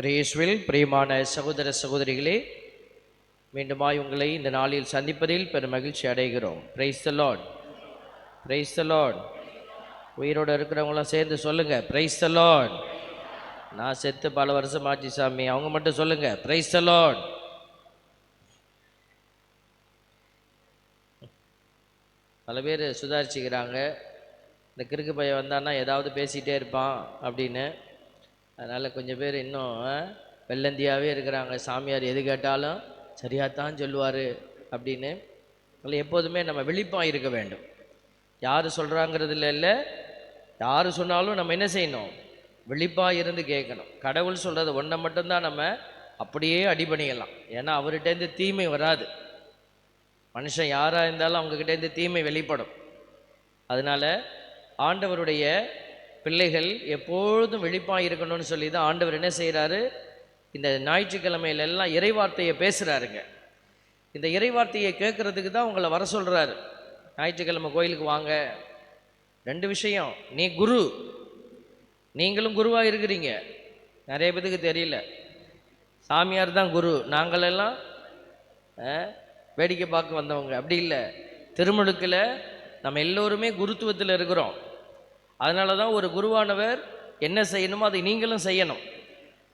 இயேசுவில் பிரியமான சகோதர சகோதரிகளே, மீண்டுமாய் உங்களை இந்த நாளில் சந்திப்பதில் பெரும் மகிழ்ச்சி அடைகிறோம். Praise the Lord, praise the Lord. உயிரோடு இருக்கிறவங்களாம் சேர்ந்து சொல்லுங்க, பிரைஸ் தி லார்ட். நான் செத்து பல வருஷம் ஆச்சு சாமி, அவங்க மட்டும் சொல்லுங்க, பிரைஸ் தி லார்ட். பல பேர் சுதாரிச்சுக்கிறாங்க, இந்த கிறுக்கு பையன் வந்தான்னா ஏதாவது பேசிகிட்டே இருப்பான் அப்படின்னு. அதனால் கொஞ்சம் பேர் இன்னும் வெள்ளந்தியாகவே இருக்கிறாங்க. சாமியார் எது கேட்டாலும் சரியாகத்தான் சொல்லுவார் அப்படின்னு. அதில் எப்போதுமே நம்ம விழிப்பாக இருக்க வேண்டும். யார் சொல்கிறாங்கிறதுல இல்லை, யார் சொன்னாலும் நம்ம என்ன செய்யணும், விழிப்பாக இருந்து கேட்கணும். கடவுள் சொல்கிறது ஒன்றை மட்டும்தான் நம்ம அப்படியே அடிபணியலாம். ஏன்னா அவர்கிட்டேருந்து தீமை வராது. மனுஷன் யாராக இருந்தாலும் அவங்கக்கிட்டேருந்து தீமை வெளிப்படும். அதனால் ஆண்டவருடைய பிள்ளைகள் எப்பொழுதும் விழிப்பாக இருக்கணும்னு சொல்லி தான் ஆண்டவர் என்ன செய்கிறாரு, இந்த ஞாயிற்றுக்கிழமையிலெல்லாம் இறைவார்த்தையை பேசுகிறாருங்க. இந்த இறைவார்த்தையை கேட்குறதுக்கு தான் உங்களை வர சொல்கிறாரு. ஞாயிற்றுக்கிழமை கோயிலுக்கு வாங்க. ரெண்டு விஷயம், நீ குரு, நீங்களும் குருவாக இருக்கிறீங்க. நிறைய பேருக்கு தெரியல, சாமியார் தான் குரு, நாங்களெல்லாம் வேடிக்கை பார்க்க வந்தவங்க. அப்படி இல்லை, திருமுழுக்கில் நம்ம எல்லோருமே குருத்துவத்தில் இருக்கிறோம். அதனால தான் ஒரு குருவானவர் என்ன செய்யணுமோ அதை நீங்களும் செய்யணும்.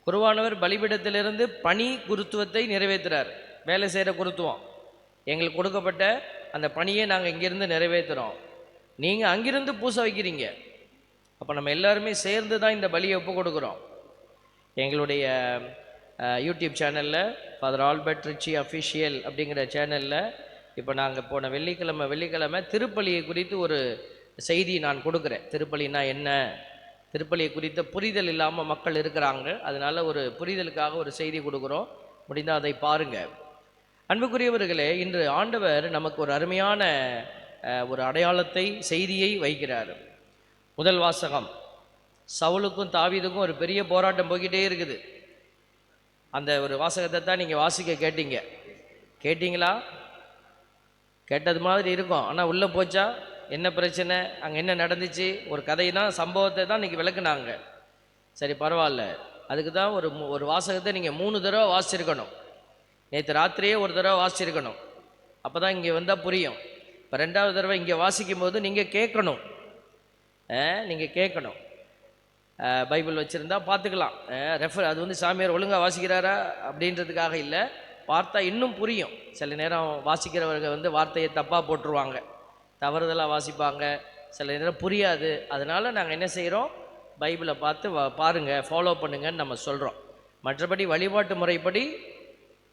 குருவானவர் பலிபீடத்திலிருந்து பணி குருத்துவத்தை நிறைவேற்றுறார். வேலை செய்கிற குருத்துவம் எங்களுக்கு கொடுக்கப்பட்ட அந்த பணியை நாங்கள் இங்கேருந்து நிறைவேற்றுறோம். நீங்கள் அங்கிருந்து பூசை வைக்கிறீங்க. அப்போ நம்ம எல்லாருமே சேர்ந்து தான் இந்த பலியை ஒப்பு கொடுக்குறோம். எங்களுடைய யூடியூப் சேனலில் ஃபாதர் ஆல்பர்ட் ரிச்சி அஃபிஷியல் அப்படிங்கிற சேனலில் இப்போ நாங்கள் போன வெள்ளிக்கிழமை திருப்பலியை குறித்து ஒரு செய்தி நான் கொடுக்குறேன். திருப்பலினா என்ன, திருப்பலியை குறித்த புரிதல் இல்லாமல் மக்கள் இருக்கிறாங்க. அதனால் ஒரு புரிதலுக்காக ஒரு செய்தி கொடுக்குறோம். முடிந்தால் அதை பாருங்கள். அன்புக்குரியவர்களே, இன்று ஆண்டவர் நமக்கு ஒரு அருமையான ஒரு அடையாளத்தை, செய்தியை வைக்கிறார். முதல் வாசகம், சவுலுக்கும் தாவீதுக்கும் ஒரு பெரிய போராட்டம் போய்கிட்டே இருக்குது. அந்த ஒரு வாசகத்தை தான் நீங்கள் வாசிக்க கேட்டீங்களா? கேட்டது மாதிரி இருக்கும், ஆனால் உள்ளே போச்சா என்ன பிரச்சனை, அங்கே என்ன நடந்துச்சு, ஒரு கதை தான், சம்பவத்தை தான் இன்றைக்கி விளக்குனாங்க. சரி, பரவாயில்ல. அதுக்கு தான் ஒரு வாசகத்தை நீங்கள் 3 தடவை வாசிச்சிருக்கணும். நேற்று ராத்திரியே ஒரு தடவை வாசிச்சிருக்கணும். அப்போ தான் இங்கே வந்தால் புரியும். இப்போ 2வது தடவை இங்கே வாசிக்கும் போது நீங்கள் கேட்கணும். பைபிள் வச்சுருந்தா பார்த்துக்கலாம். அது சாமியார் ஒழுங்காக வாசிக்கிறாரா அப்படின்றதுக்காக இல்லை, பார்த்தா இன்னும் புரியும். சில நேரம் வாசிக்கிறவர்கள் வார்த்தையை தப்பாக போட்டுருவாங்க, தவறுதலாக வாசிப்பாங்க, சில நேரம் புரியாது. அதனால் நாங்கள் என்ன செய்கிறோம், பைபிளை பார்த்து பாருங்கள், ஃபாலோ பண்ணுங்கன்னு நம்ம சொல்கிறோம். மற்றபடி வழிபாட்டு முறைப்படி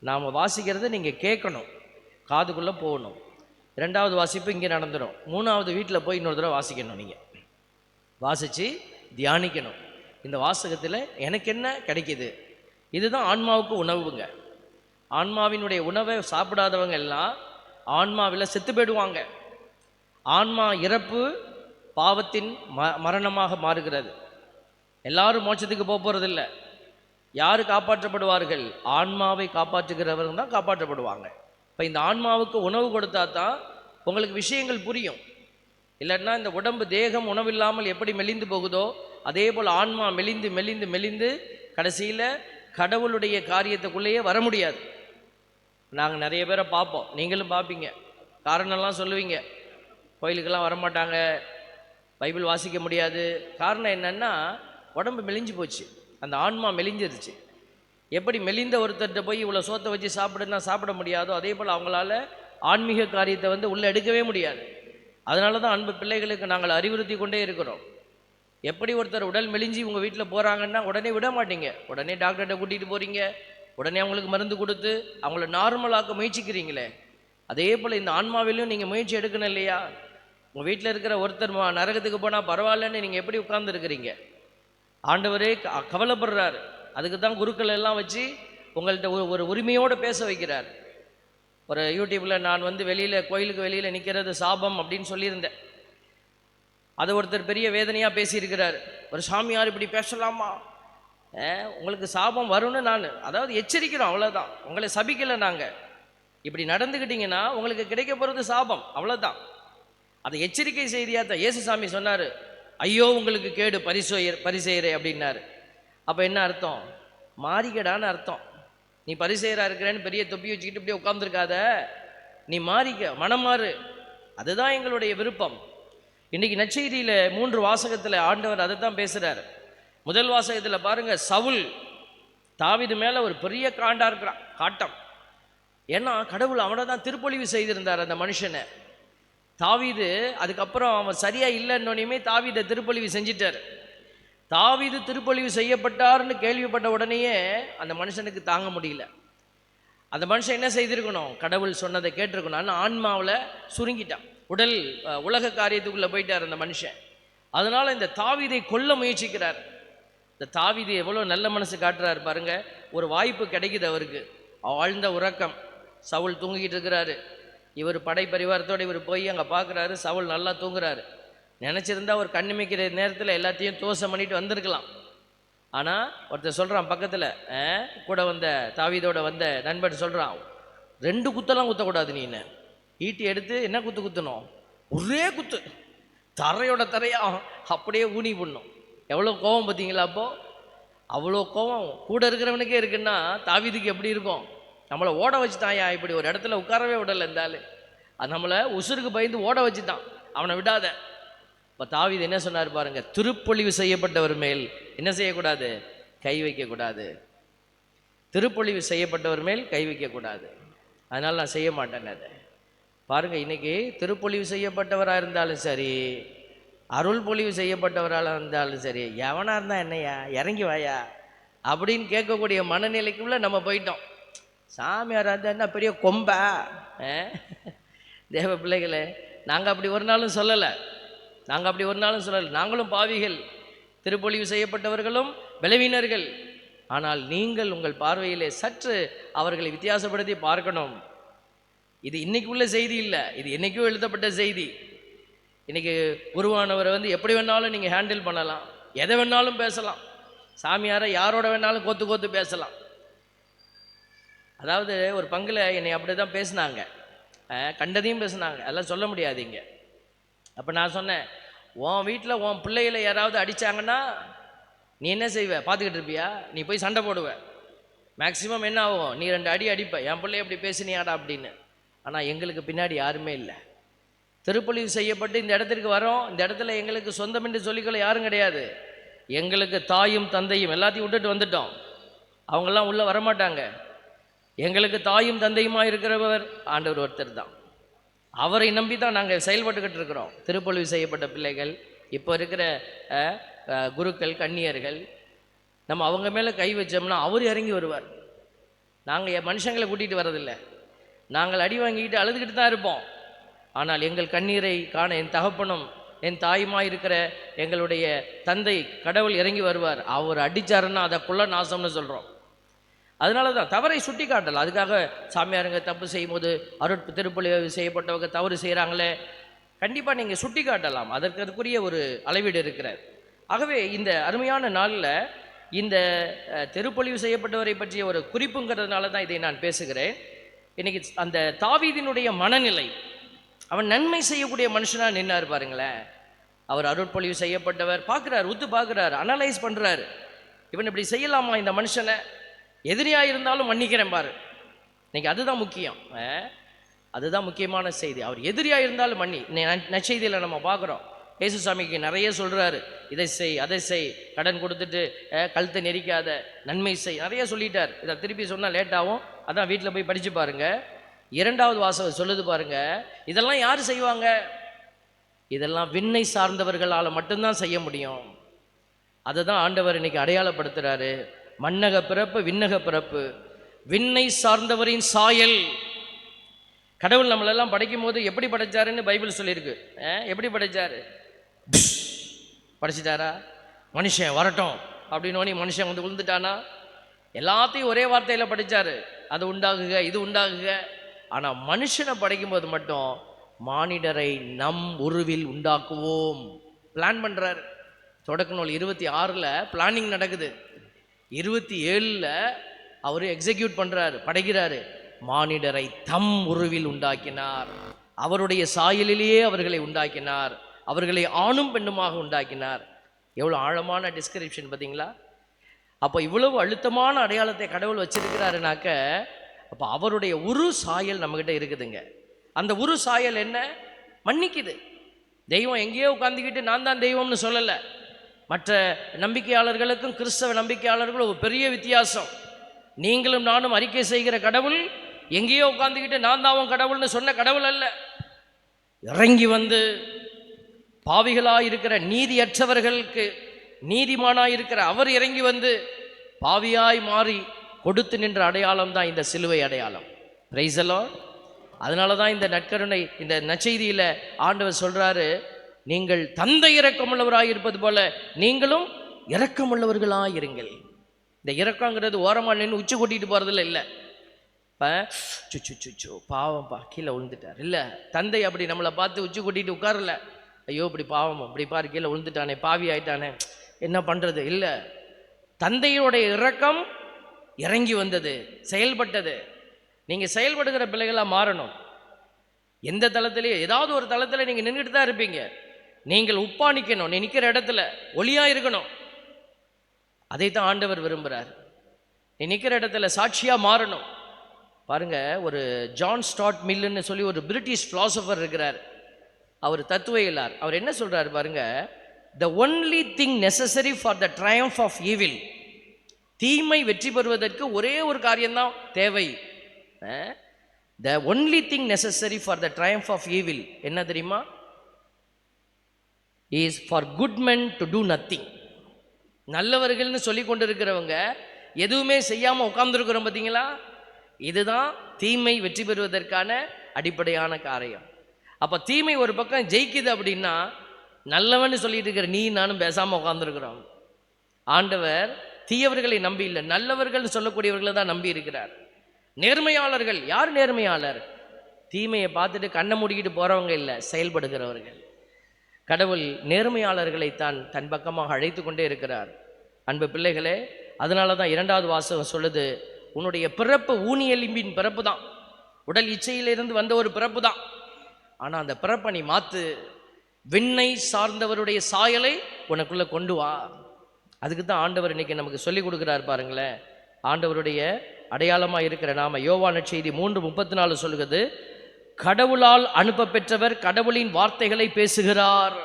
நாம் வாசிக்கிறத நீங்கள் கேட்கணும், காதுக்குள்ளே போகணும். 2வது வாசிப்பு இங்கே நடந்துடும். 3வது வீட்டில் போய் இன்னொரு தடவை வாசிக்கணும். நீங்கள் வாசித்து தியானிக்கணும். இந்த வாசகத்தில் எனக்கு என்ன கிடைக்கிது, இதுதான் ஆன்மாவுக்கு உணவுங்க. ஆன்மாவினுடைய உணவை சாப்பிடாதவங்க எல்லாம் ஆன்மாவில் செத்து போயிடுவாங்க. ஆன்மா இறப்பு பாவத்தின் மரணமாக மாறுகிறது. எல்லாரும் மோட்சத்துக்கு போகிறதில்லை. யார் காப்பாற்றப்படுவார்கள்? ஆன்மாவை காப்பாற்றுகிறவர்கள் தான் காப்பாற்றப்படுவாங்க. இப்போ இந்த ஆன்மாவுக்கு உணவு கொடுத்தா தான் உங்களுக்கு விஷயங்கள் புரியும். இல்லைன்னா இந்த உடம்பு தேகம் உணவில்லாமல் எப்படி மெலிந்து போகுதோ அதே போல் ஆன்மா மெலிந்து மெலிந்து மெலிந்து கடைசியில் கடவுளுடைய காரியத்துக்குள்ளேயே வர முடியாது. நாங்கள் நிறைய பேரை பார்ப்போம், நீங்களும் பார்ப்பீங்க. காரணம்லாம் சொல்லுவீங்க, கோயிலுக்கெல்லாம் வரமாட்டாங்க, பைபிள் வாசிக்க முடியாது. காரணம் என்னென்னா, உடம்பு மெலிஞ்சு போச்சு, அந்த ஆன்மா மெலிஞ்சிருச்சு. எப்படி மெலிந்த ஒருத்தர்கிட்ட போய் இவ்வளோ சோத்தை வச்சு சாப்பிடுன்னா சாப்பிட முடியாதோ அதே போல் அவங்களால ஆன்மீக காரியத்தை உள்ளே எடுக்கவே முடியாது. அதனால தான் அன்பு பிள்ளைகளுக்கு நாங்கள் அறிவுறுத்தி கொண்டே இருக்கிறோம். எப்படி ஒருத்தர் உடல் மெலிஞ்சி உங்கள் வீட்டில் போகிறாங்கன்னா உடனே விட மாட்டீங்க, உடனே டாக்டர்கிட்ட கூட்டிகிட்டு போகிறீங்க, உடனே அவங்களுக்கு மருந்து கொடுத்து அவங்கள நார்மலாக்க முயற்சிக்கிறீங்களே, அதே போல் இந்த ஆன்மாவிலையும் நீங்கள் முயற்சி எடுக்கணும் இல்லையா? உங்கள் வீட்டில் இருக்கிற ஒருத்தர் நரகத்துக்கு போனால் பரவாயில்லன்னு நீங்கள் எப்படி உட்கார்ந்துருக்கிறீங்க? ஆண்டவரே கவலைப்படுறார். அதுக்கு தான் குருக்கள் எல்லாம் வச்சு உங்கள்கிட்ட ஒரு உரிமையோடு பேச வைக்கிறார். ஒரு யூடியூப்பில் நான் கோயிலுக்கு வெளியில் நிற்கிறது சாபம் அப்படின்னு சொல்லியிருந்தேன். அதை ஒருத்தர் பெரிய வேதனையாக பேசியிருக்கிறார். ஒரு சாமியார் இப்படி பேசலாமா, உங்களுக்கு சாபம் வரும்னு அதாவது எச்சரிக்கிறோம், அவ்வளோதான். உங்களை சபிக்கலை நாங்கள். இப்படி நடந்துக்கிட்டிங்கன்னா உங்களுக்கு கிடைக்க போகிறது சாபம், அவ்வளோதான். அதை எச்சரிக்கை செய்தியாக தான் இயேசு சாமி சொன்னார், ஐயோ உங்களுக்கு கேடு பரிசெயரே அப்படின்னாரு. அப்போ என்ன அர்த்தம்? மாறிக்கடான்னு அர்த்தம். நீ பரிசேயரா இருக்கிறேன்னு பெரிய தொப்பி வச்சுக்கிட்டு இப்படியே உட்கார்ந்துருக்காத, நீ மாறிக்க, மனம் மாறு. அதுதான் எங்களுடைய விருப்பம். இன்னைக்கு நற்செய்தியில 3 வாசகத்தில் ஆண்டவர் அதை தான் பேசுறாரு. முதல் வாசகத்தில் பாருங்க, சவுல் தாவீது மேல ஒரு பெரிய காண்டா இருக்கிறான், காட்டம். ஏன்னா கடவுள் அவனை தான் திருப்பொழிவு செய்திருந்தார் அந்த மனுஷனை. தாவீது அதுக்கப்புறம் அவன் சரியா இல்லைன்னொன்னையுமே தாவீதை திருப்பொழிவு செஞ்சிட்டார். தாவீது திருப்பொழிவு செய்யப்பட்டார்னு கேள்விப்பட்ட உடனேயே அந்த மனுஷனுக்கு தாங்க முடியல. அந்த மனுஷன் என்ன செய்திருக்கணும்? கடவுள் சொன்னதை கேட்டிருக்கணும். ஆனால் ஆன்மாவில் சுருங்கிட்டான், உலக காரியத்துக்குள்ளே போயிட்டார் அந்த மனுஷன். அதனால் இந்த தாவீதை கொல்ல முயற்சிக்கிறார். இந்த தாவீது எவ்வளோ நல்ல மனசு காட்டுறாரு பாருங்க. ஒரு வாய்ப்பு கிடைக்குது அவருக்கு, ஆழ்ந்த உறக்கம். சவுல் தூங்கிக்கிட்டு இருக்கிறாரு. இவர் படை பரிவாரத்தோடு இவர் போய் அங்கே பார்க்குறாரு, சவுல் நல்லா தூங்குறாரு. நினச்சிருந்தா ஒரு கண்ணிமைக்கிற நேரத்தில் எல்லாத்தையும் தோசம் பண்ணிட்டு வந்திருக்கலாம். ஆனால் ஒருத்தர் சொல்கிறான் பக்கத்தில், கூட வந்த தாவீதோட வந்த நண்பன் சொல்கிறான், 2 குத்தெல்லாம் குத்தக்கூடாது, நீ என்ன ஈட்டி எடுத்து என்ன குத்து குத்தணும், ஒரே குத்து தரையோட தரையா அப்படியே ஊனி போடணும். எவ்வளோ கோவம் பார்த்தீங்களா? அப்போது அவ்வளோ கோவம் கூட இருக்கிறவனுக்கே இருக்குன்னா தாவீதுக்கு எப்படி இருக்கும்? நம்மளை ஓட வச்சுட்டாயா, இப்படி ஒரு இடத்துல உட்காரவே விடலை இருந்தாலும், அது நம்மளை உசுருக்கு பயந்து ஓட வச்சுட்டான், அவனை விடாத. இப்போ தாவீது என்ன சொன்னார் பாருங்க, திருப்பொழிவு செய்யப்பட்டவர் மேல் என்ன செய்யக்கூடாது? கை வைக்கக்கூடாது. திருப்பொழிவு செய்யப்பட்டவர் மேல் கை வைக்கக்கூடாது. அதனால் நான் செய்ய மாட்டேன். அதை பாருங்க, இன்னைக்கு திருப்பொழிவு செய்யப்பட்டவராக இருந்தாலும் சரி, அருள் பொழிவு செய்யப்பட்டவராக இருந்தாலும் சரி, எவனாக இருந்தால் என்னையா இறங்கி வாயா அப்படின்னு கேட்கக்கூடிய மனநிலைக்குள்ள நம்ம போயிட்டோம். சாமியாராக இருந்தால் என்ன பெரிய கொம்பா? தேவ பிள்ளைகளே, நாங்கள் அப்படி ஒரு நாளும் சொல்லலை. நாங்களும் பாவிகள், திருப்பொழிவு செய்யப்பட்டவர்களும் பலவீனர்கள். ஆனால் நீங்கள் உங்கள் பார்வையிலே சற்று அவர்களை வித்தியாசப்படுத்தி பார்க்கணும். இது இன்னைக்கு உள்ள செய்தி இல்லை, இது என்னைக்கும் எழுதப்பட்ட செய்தி. இன்னைக்கு குருவானவரை எப்படி வேணாலும் நீங்கள் ஹேண்டில் பண்ணலாம், எதை வேணாலும் பேசலாம், சாமியாரை யாரோட வேணாலும் கோத்து பேசலாம். அதாவது ஒரு பங்கில் என்னை அப்படி தான் பேசினாங்க, கண்டதையும் பேசினாங்க, அதெல்லாம் சொல்ல முடியாதீங்க. அப்போ நான் சொன்னேன், உன் வீட்டில் உன் பிள்ளைகளை யாராவது அடித்தாங்கன்னா நீ என்ன செய்வ? பார்த்துக்கிட்டு இருப்பியா? நீ போய் சண்டை போடுவ. மேக்சிமம் என்ன ஆகும்? நீ 2 அடி அடிப்ப, என் பிள்ளைய அப்படி பேசினியாடா அப்படின்னு. ஆனால் எங்களுக்கு பின்னாடி யாருமே இல்லை. திருப்பொழிவு செய்யப்பட்டு இந்த இடத்திற்கு வரோம். இந்த இடத்துல எங்களுக்கு சொந்தம் என்று சொல்லிக்கொள்ள யாரும் கிடையாது. எங்களுக்கு தாயும் தந்தையும் எல்லாத்தையும் விட்டுட்டு வந்துட்டோம். அவங்கெல்லாம் உள்ளே வரமாட்டாங்க. எங்களுக்கு தாயும் தந்தையுமா இருக்கிறவர் ஆண்டவர் ஒருத்தர் தான். அவரை நம்பி தான் நாங்கள் செயல்பட்டுக்கிட்டு இருக்கிறோம். திருப்பொழிவு செய்யப்பட்ட பிள்ளைகள், இப்போ இருக்கிற குருக்கள், கன்னியர்கள், நம்ம அவங்க மேலே கை வச்சோம்னா அவர் இறங்கி வருவார். நாங்கள் மனுஷங்களை கூட்டிகிட்டு வரதில்லை. நாங்கள் அடி வாங்கிக்கிட்டு அழுதுகிட்டு தான் இருப்போம். ஆனால் எங்கள் கண்ணீரை காண என் தகப்பனும் என் தாயுமா இருக்கிற எங்களுடைய தந்தை கடவுள் இறங்கி வருவார். அவர் அடித்தாருன்னா அதை குள்ள நாசம்னு சொல்கிறோம். அதனால தான் தவறை சுட்டி காட்டலாம். அதுக்காக சாமியாருங்க தப்பு செய்யும் போது திருப்பொழிவு செய்யப்பட்டவங்க தவறு செய்கிறாங்களே, கண்டிப்பாக நீங்கள் சுட்டி காட்டலாம். அதற்குரிய ஒரு அளவீடு இருக்கிறார். ஆகவே இந்த அருமையான நாளில் இந்த திருப்பொழிவு செய்யப்பட்டவரை பற்றிய ஒரு குறிப்புங்கிறதுனால தான் இதை நான் பேசுகிறேன். இன்னைக்கு அந்த தாவீதினுடைய மனநிலை, அவன் நன்மை செய்யக்கூடிய மனுஷனாக நின்னார் பாருங்களேன். அவர் அருட்பொழிவு செய்யப்பட்டவர், பார்க்குறார், உத்து பார்க்குறாரு, அனலைஸ் பண்ணுறாரு. இவன் இப்படி செய்யலாமா இந்த மனுஷனை? எதிரியாக இருந்தாலும் மன்னிக்கிறேன் பாரு. இன்னைக்கு அதுதான் முக்கியம், அதுதான் முக்கியமான செய்தி. அவர் எதிரியாக இருந்தாலும் மன்னி. நற்செய்தியில் நம்ம பார்க்குறோம், இயேசுசாமிக்கு நிறைய சொல்கிறாரு, இதை செய், அதை செய், கடன் கொடுத்துட்டு கழுத்தை நெரிக்காத, நன்மை செய், நிறைய சொல்லிட்டார். இதை திருப்பி சொன்னால் லேட்டாகும். அதான் வீட்டில் போய் படித்து பாருங்க. 2வது வாசகம் சொல்லுது பாருங்க, இதெல்லாம் யார் செய்வாங்க? இதெல்லாம் விண்ணை சார்ந்தவர்களால் மட்டும்தான் செய்ய முடியும். அதை தான் ஆண்டவர் இன்னைக்கு அடையாளப்படுத்துகிறாரு. மண்ணக பிறப்பு, விண்ணக பிறப்பு, விண்ணை சார்ந்தவரின் சாயல். கடவுள் நம்மளெல்லாம் படைக்கும் போது எப்படி படைச்சாருன்னு பைபிள் சொல்லியிருக்கு. எப்படி படைச்சாரு? படைச்சிட்டாரா? மனுஷன் வரட்டும் அப்படின்னு மனுஷன் விழுந்துட்டானா? எல்லாத்தையும் ஒரே வார்த்தையில் படைச்சாரு, அது உண்டாகுக, இது உண்டாகுக. ஆனால் மனுஷனை படைக்கும் போது மட்டும் மானிடரை நம் உருவில் உண்டாக்குவோம் பிளான் பண்ணுறாரு. தொடக்க நூல் 26 பிளானிங் நடக்குது. 27 அவர் எக்ஸிக்யூட் பண்ணுறாரு, படைக்கிறாரு. மானிடரை தம் உருவில் உண்டாக்கினார், அவருடைய சாயலிலேயே அவர்களை உண்டாக்கினார், அவர்களை ஆணும் பெண்ணுமாக உண்டாக்கினார். எவ்வளோ ஆழமான டிஸ்கிரிப்ஷன் பார்த்தீங்களா? அப்போ இவ்வளவு அழுத்தமான அடையாளத்தை கடவுள் வச்சிருக்கிறாருனாக்க, அப்போ அவருடைய உரு சாயல் நம்மகிட்ட இருக்குதுங்க. அந்த உரு சாயல் என்ன? மன்னிக்குது. தெய்வம் எங்கேயோ உட்காந்துக்கிட்டு நான் தான் தெய்வம்னு சொல்லலை. மற்ற நம்பிக்கையாளர்களுக்கும் கிறிஸ்தவ நம்பிக்கையாளர்களும் ஒரு பெரிய வித்தியாசம். நீங்களும் நானும் அறிக்கை செய்கிற கடவுள் எங்கேயோ உட்காந்துக்கிட்டு நான் தான் கடவுள்னு சொன்ன கடவுள் அல்ல. இறங்கி வந்து பாவிகளாக இருக்கிற நீதியற்றவர்களுக்கு நீதிமானாய் இருக்கிற அவர் இறங்கி வந்து பாவியாய் மாறி கொடுத்து நின்ற அடையாளம் தான் இந்த சிலுவை அடையாளம். Praise the Lord. அதனால தான் இந்த நற்கருணை, இந்த நற்செய்தியில் ஆண்டவர் சொல்கிறாரு, நீங்கள் தந்தை இரக்கமுள்ளவராக இருப்பது போல நீங்களும் இரக்கமுள்ளவர்களாக இருங்கள். இந்த இரக்கங்கிறது ஓரமாக நின்று உச்சி கொட்டிட்டு போகிறதுல இல்லை. இப்போ சுச்சு பாவம்ப்பா கீழே விழுந்துட்டார் இல்லை. தந்தை அப்படி நம்மளை பார்த்து உச்சி கொட்டிட்டு உட்காரல, ஐயோ இப்படி பாவம் இப்படி பாரு கீழே விழுந்துட்டானே பாவி ஆயிட்டானே என்ன பண்ணுறது இல்லை. தந்தையோடைய இரக்கம் இறங்கி வந்தது, செயல்பட்டது. நீங்கள் செயல்படுகிற பிள்ளைகளாக மாறணும். எந்த தளத்திலையும் ஏதாவது ஒரு தளத்தில் நீங்கள் நின்றுட்டு தான் இருப்பீங்க. நீங்கள் உப்பா நிற்கணும், நீ நிற்கிற இடத்துல ஒளியாக இருக்கணும். அதைத்தான் ஆண்டவர் விரும்புகிறார். நீ நிற்கிற இடத்துல சாட்சியாக மாறணும். பாருங்க, ஒரு ஜான் ஸ்டார்ட் மில்லுன்னு சொல்லி ஒரு பிரிட்டிஷ் ஃபிலாசபர் இருக்கிறார். அவர் தத்துவயியலார். அவர் என்ன சொல்றாரு பாருங்க, the only thing necessary for the triumph of evil, தீமை வெற்றி பெறுவதற்கு ஒரே ஒரு காரியம்தான் தேவை. the only thing necessary for the triumph of evil என்ன தெரியுமா? is for good men to do nothing. நல்லவர்கள்னு சொல்லி கொண்டு இருக்கிறவங்க எதுவுமே செய்யாம உட்கார்ந்துருக்கிறோம் பார்த்தீங்களா, இதுதான் தீமை வெற்றி பெறுவதற்கான அடிப்படையான காரியம். அப்போ தீமை ஒரு பக்கம் ஜெயிக்குது அப்படின்னா நல்லவன்னு சொல்லிட்டு இருக்கிற நீ நானும் பேசாமல் உட்காந்துருக்கிறோம். ஆண்டவர் தீயவர்களை நம்பி இல்லை, நல்லவர்கள் சொல்லக்கூடியவர்களை தான் நம்பி இருக்கிறார். நேர்மையாளர்கள் யார்? நேர்மையாளர் தீமையை பார்த்துட்டு கண்ணை மூடிக்கிட்டு போகிறவங்க இல்லை, செயல்படுகிறவர்கள். கடவுள் நேர்மையாளர்களைத்தான் தன் பக்கமாக அழைத்து கொண்டே இருக்கிறார். அன்பு பிள்ளைகளே, அதனால தான் 2வது வாசகம் சொல்லுது, உன்னுடைய பிறப்பு ஊனியலிம்பின் பிறப்பு தான், உடல் இச்சையிலிருந்து வந்த ஒரு பிறப்பு தான். ஆனால் அந்த பிறப்பை நீ மாற்று, விண்ணை சார்ந்தவருடைய சாயலை உனக்குள்ளே கொண்டு வா. அதுக்கு தான் ஆண்டவர் இன்னைக்கு நமக்கு சொல்லிக் கொடுக்குறார். பாருங்களேன், ஆண்டவருடைய அடையாளமாக இருக்கிற நாம யோவான் நற்செய்தி 3:34 சொல்லுகிறது, கடவுளால் அனுப்ப பெற்றவர் கடவுளின் வார்த்தைகளை பேசுகிறார்,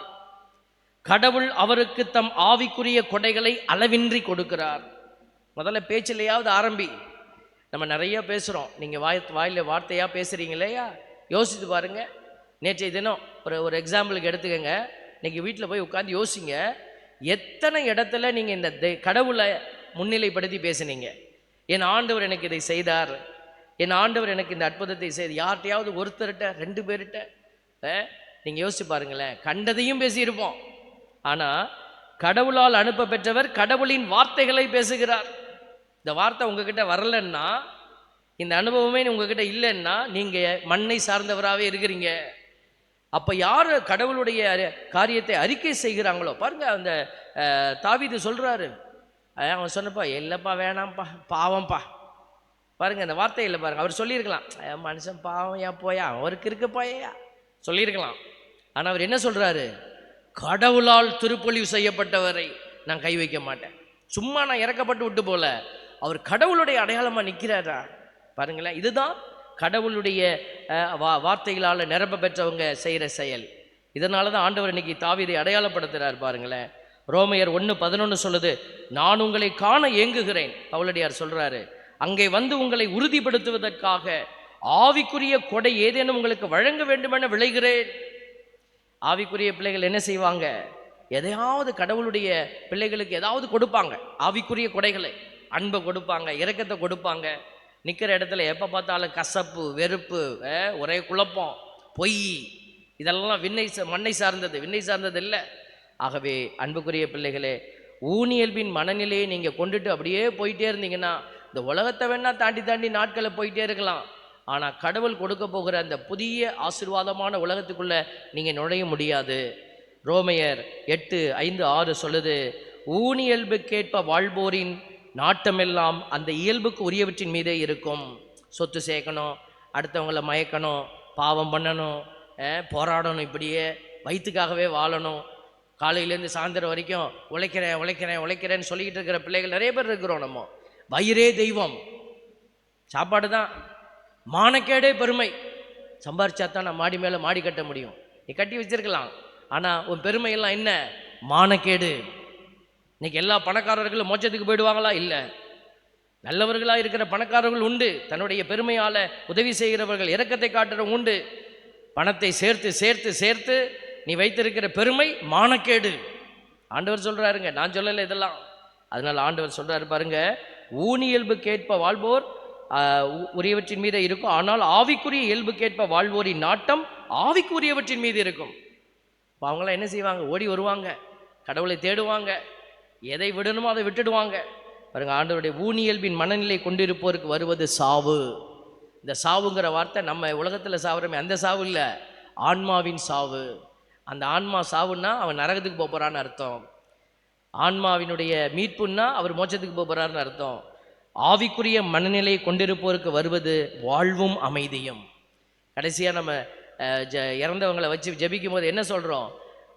கடவுள் அவருக்கு தம் ஆவிக்குரிய கொடைகளை அளவின்றி கொடுக்கிறார். முதல்ல பேச்சிலையாவது ஆரம்பி. நம்ம நிறைய பேசுகிறோம், நீங்கள் வாயில் வார்த்தையாக பேசுகிறீங்க இல்லையா? யோசித்து பாருங்க. நேற்றைய தினம் ஒரு எக்ஸாம்பிளுக்கு எடுத்துக்கங்க. இன்னைக்கு வீட்டில் போய் உட்காந்து யோசிங்க, எத்தனை இடத்துல நீங்கள் இந்த கடவுளை முன்னிலைப்படுத்தி பேசுனீங்க. என் ஆண்டவர் எனக்கு இதை செய்தார், என் ஆண்டவர் எனக்கு இந்த அற்புதத்தை செய்து. யார்கிட்டையாவது ஒருத்தர்கிட்ட 2 பேர்கிட்ட நீங்கள் யோசிச்சு பாருங்களேன். கண்டதையும் பேசியிருப்போம். ஆனால் கடவுளால் அனுப்ப பெற்றவர் கடவுளின் வார்த்தைகளை பேசுகிறார். இந்த வார்த்தை உங்ககிட்ட வரலன்னா, இந்த அனுபவமே உங்ககிட்ட இல்லைன்னா நீங்கள் மண்ணை சார்ந்தவராகவே இருக்கிறீங்க. அப்போ யார் கடவுளுடைய காரியத்தை அறிக்கை செய்கிறாங்களோ பாருங்க, அந்த தாவீது சொல்கிறாரு, அவன் சொன்னப்பா இல்லைப்பா வேணாம்ப்பா பாவம்ப்பா. பாருங்க அந்த வார்த்தை இல்லை பாருங்க. அவர் சொல்லியிருக்கலாம், மனுஷன் பாவம் ஏன் போயா அவருக்கு இருக்க போயா சொல்லியிருக்கலாம். ஆனால் அவர் என்ன சொல்கிறாரு, கடவுளால் திருப்பொழிவு செய்யப்பட்டவரை நான் கை வைக்க மாட்டேன். சும்மா நான் இறக்கப்பட்டு விட்டு போல, அவர் கடவுளுடைய அடையாளமாக நிற்கிறாரா பாருங்களேன். இதுதான் கடவுளுடைய வார்த்தைகளால் நிரப்ப பெற்றவங்க செய்கிற செயல். இதனால தான் ஆண்டவர் இன்னைக்கு தாவீதை அடையாளப்படுத்துகிறார் பாருங்களேன். ரோமையர் 1:11 சொல்லுது, நான் உங்களை காண ஏங்குகிறேன். பவுலடியார் சொல்கிறாரு, அங்கே வந்து உங்களை உறுதிப்படுத்துவதற்காக ஆவிக்குரிய கொடை ஏதேனும் உங்களுக்கு வழங்க வேண்டுமென விளைகிறேன். ஆவிக்குரிய பிள்ளைகள் என்ன செய்வாங்க, எதையாவது கடவுளுடைய பிள்ளைகளுக்கு ஏதாவது கொடுப்பாங்க. ஆவிக்குரிய கொடைகளை, அன்பை கொடுப்பாங்க, இரக்கத்தை கொடுப்பாங்க. நிற்கிற இடத்துல எப்போ பார்த்தாலும் கசப்பு, வெறுப்பு, ஒரே குழப்பம், பொய், இதெல்லாம் மண்ணை சார்ந்தது, விண்ணை சார்ந்தது இல்லை. ஆகவே அன்புக்குரிய பிள்ளைகளே, ஊனியல்பின் மனநிலையை நீங்கள் கொண்டுட்டு அப்படியே போயிட்டே இருந்தீங்கன்னா இந்த உலகத்தை வேணால் தாண்டி நாட்களை போயிட்டே இருக்கலாம். ஆனால் கடவுள் கொடுக்க போகிற அந்த புதிய ஆசீர்வாதமான உலகத்துக்குள்ளே நீங்கள் நுழைய முடியாது. ரோமையர் 8:5-6 சொல்லுது, ஊனியல்புக்கேற்ப வாழ்வோரின் நாட்டமெல்லாம் அந்த இயல்புக்கு உரியவற்றின் மீதே இருக்கும். சொத்து சேர்க்கணும், அடுத்தவங்களை மயக்கணும், பாவம் பண்ணணும், போராடணும், இப்படியே வயிற்றுக்காகவே வாழணும், காலையிலேருந்து சாயந்தரம் வரைக்கும் உழைக்கிறேன் உழைக்கிறேன் உழைக்கிறேன்னு சொல்லிக்கிட்டு இருக்கிற பிள்ளைகள் நிறைய பேர் இருக்கிறோம். நம்ம வயிறே தெய்வம், சாப்பாடு தான் மானக்கேடே பெருமை. சம்பாரிச்சா தான் நான் மாடி மேலே மாடி கட்ட முடியும். நீ கட்டி வச்சிருக்கலாம், ஆனால் உன் பெருமையெல்லாம் என்ன? மானக்கேடு. இன்னைக்கு எல்லா பணக்காரர்களும் மோட்சத்துக்கு போயிடுவாங்களா? இல்லை. நல்லவர்களாக இருக்கிற பணக்காரர்கள் உண்டு, தன்னுடைய பெருமையால் உதவி செய்கிறவர்கள், இரக்கத்தை காட்டுறவங்க உண்டு. பணத்தை சேர்த்து சேர்த்து சேர்த்து நீ வைத்திருக்கிற பெருமை மானக்கேடு. ஆண்டவர் சொல்கிறாருங்க, நான் சொல்லலை இதெல்லாம். அதனால் ஆண்டவர் சொல்கிறாரு பாருங்க, ஊனியல்பு கேட்ப வாழ்வோர் உரியவற்றின் மீது இருக்கும், ஆனால் ஆவிக்குரிய இயல்பு கேட்ப வாழ்வோரின் நாட்டம் ஆவிக்குரியவற்றின் மீது இருக்கும். இப்போ அவங்களாம் என்ன செய்வாங்க? ஓடி வருவாங்க, கடவுளை தேடுவாங்க, எதை விடணுமோ அதை விட்டுடுவாங்க. பாருங்க, ஆண்டவருடைய ஊனியல்பின் மனநிலை கொண்டிருப்போருக்கு வருவது சாவு. இந்த சாவுங்கிற வார்த்தை நம்ம உலகத்தில் சாவுறமே அந்த சாவு இல்லை, ஆன்மாவின் சாவு. அந்த ஆன்மா சாவுன்னா அவன் நரகத்துக்கு போகிறான்னு அர்த்தம். ஆன்மாவினுடைய மீட்புன்னா அவர் மோட்சத்துக்கு போகிறாருன்னு அர்த்தம். ஆவிக்குரிய மனநிலை கொண்டிருப்போருக்கு வருவது வாழ்வும் அமைதியும். கடைசியாக நம்ம இறந்தவங்களை வச்சு ஜெபிக்கும் போது என்ன சொல்கிறோம்?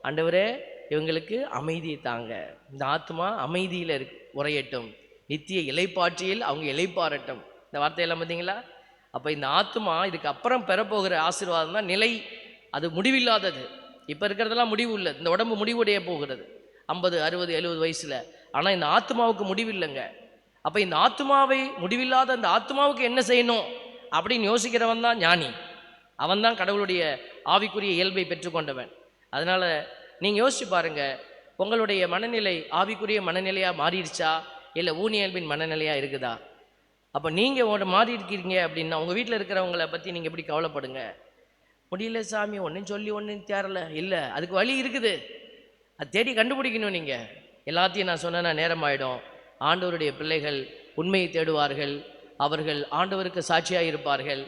ஆண்டவரே, இவங்களுக்கு அமைதியை தாங்க, இந்த ஆத்மா அமைதியில் உரையட்டும், நித்திய இலைப்பாற்றியில் அவங்க இலைப்பாரட்டும். இந்த வார்த்தையெல்லாம் பார்த்தீங்களா? அப்போ இந்த ஆத்மா இதுக்கு அப்புறம் பெறப்போகிற ஆசீர்வாதம் தான் நிலை. அது முடிவில்லாதது. இப்போ இருக்கிறதெல்லாம் முடிவு இல்லை. இந்த உடம்பு முடிவுடைய போகிறது 50, 60, 70 வயசில். ஆனால் இந்த ஆத்மாவுக்கு முடிவில்லைங்க. அப்போ இந்த ஆத்மாவை முடிவில்லாத அந்த ஆத்மாவுக்கு என்ன செய்யணும் அப்படின்னு யோசிக்கிறவன் தான் ஞானி. அவன் தான் கடவுளுடைய ஆவிக்குரிய இயல்பை பெற்றுக்கொண்டவன். அதனால் நீங்கள் யோசிச்சு பாருங்கள், உங்களுடைய மனநிலை ஆவிக்குரிய மனநிலையாக மாறிடுச்சா, இல்லை ஊனியல்பின் மனநிலையாக இருக்குதா? அப்போ நீங்கள் மாறி இருக்கிறீங்க அப்படின்னா உங்கள் வீட்டில் இருக்கிறவங்களை பற்றி நீங்கள் எப்படி கவலைப்படுங்க? முடியல சாமி, ஒன்றும் சொல்லி ஒன்றும் தேரல. இல்லை, அதுக்கு வழி இருக்குது, அது தேடி கண்டுபிடிக்கணும். நீங்கள் எல்லாத்தையும் நான் சொன்னேன்னா நேரம் ஆகிடும். ஆண்டவருடைய பிள்ளைகள் உண்மையை தேடுவார்கள், அவர்கள் ஆண்டவருக்கு சாட்சியாக இருப்பார்கள்.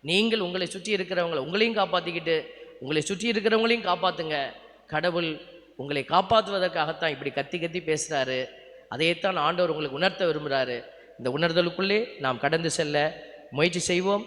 நீங்கள் உங்களை சுற்றி இருக்கிறவங்களை உங்களையும் காப்பாற்றிக்கிட்டு உங்களை சுற்றி இருக்கிறவங்களையும் காப்பாற்றுங்க. கடவுள் உங்களை காப்பாற்றுவதற்காகத்தான் இப்படி கத்தி கத்தி பேசுகிறாரு. அதையத்தான் ஆண்டவர் உங்களுக்கு உணர்த்த விரும்புகிறாரு. இந்த உணர்தலுக்குள்ளே நாம் கடந்து செல்ல முயற்சி செய்வோம்.